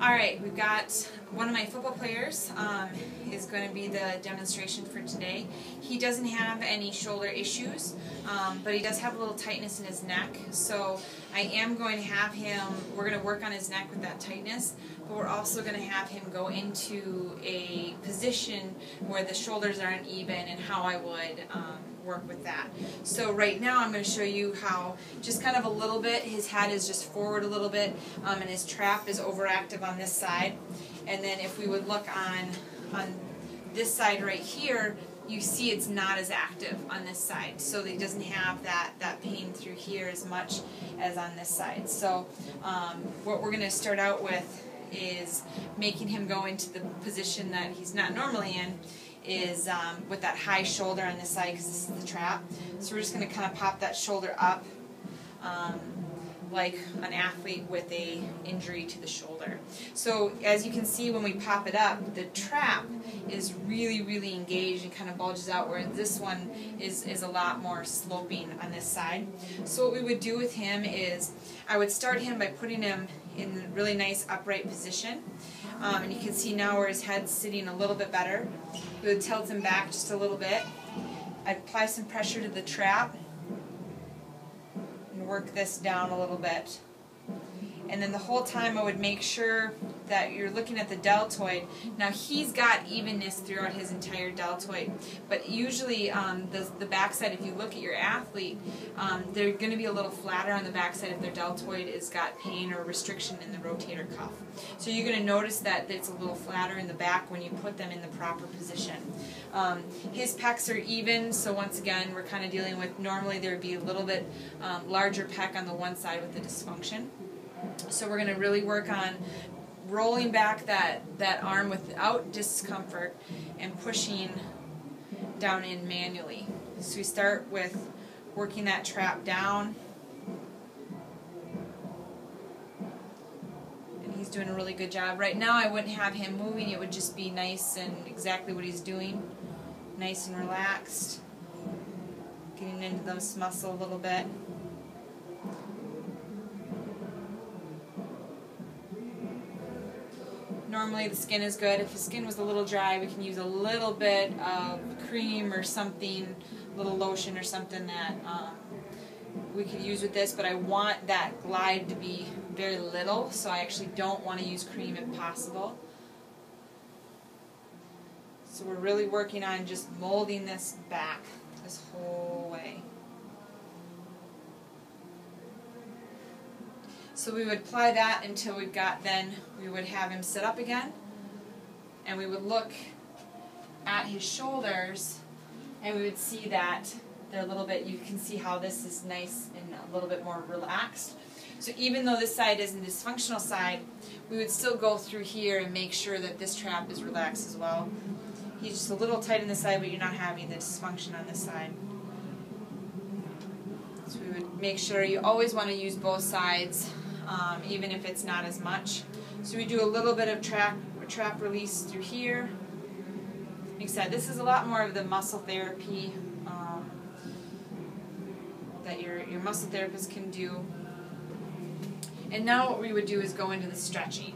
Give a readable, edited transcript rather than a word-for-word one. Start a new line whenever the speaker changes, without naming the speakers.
Alright, we've got one of my football players is going to be the demonstration for today. He doesn't have any shoulder issues, but he does have a little tightness in his neck. So I am going to have him, we're going to work on his neck with that tightness, but we're also going to have him go into a position where the shoulders aren't even and how I would work with that. So right now I'm going to show you how just kind of a little bit, his head is just forward a little bit, and his trap is overactive on this side. And then if we would look on this side right here, you see it's not as active on this side. So he doesn't have that pain through here as much as on this side. So what we're going to start out with is making him go into the position that he's not normally in, is with that high shoulder on this side, because this is the trap. So we're just going to kind of pop that shoulder up like an athlete with a injury to the shoulder. So as you can see, when we pop it up, the trap is really engaged and kind of bulges out, where this one is a lot more sloping on this side. So what we would do with him is I would start him by putting him in a really nice upright position. And you can see now where his head's sitting a little bit better. We would tilt him back just a little bit. I'd apply some pressure to the trap and work this down a little bit. And then the whole time I would make sure that you're looking at the deltoid. Now he's got evenness throughout his entire deltoid, but usually the backside, if you look at your athlete, they're going to be a little flatter on the backside if their deltoid has got pain or restriction in the rotator cuff. So you're going to notice that it's a little flatter in the back when you put them in the proper position. His pecs are even, so once again we're kind of dealing with, normally there would be a little bit larger pec on the one side with the dysfunction. So we're going to really work on rolling back that arm without discomfort and pushing down in manually. So we start with working that trap down. And he's doing a really good job. Right now I wouldn't have him moving, it would just be nice and exactly what he's doing. Nice and relaxed. Getting into this muscle a little bit. Normally the skin is good. If the skin was a little dry, we can use a little bit of cream or something, a little lotion or something that we could use with this, but I want that glide to be very little, so I actually don't want to use cream if possible. So we're really working on just molding this back this whole way. So we would apply that until we've got, then we would have him sit up again, and we would look at his shoulders, and we would see that they're a little bit, you can see how this is nice and a little bit more relaxed. So even though this side is a dysfunctional side, we would still go through here and make sure that this trap is relaxed as well. He's just a little tight on this side, but you're not having the dysfunction on this side. So we would make sure you always want to use both sides, even if it's not as much. So we do a little bit of trap release through here. Like I said, this is a lot more of the muscle therapy that your muscle therapist can do. And now what we would do is go into the stretching.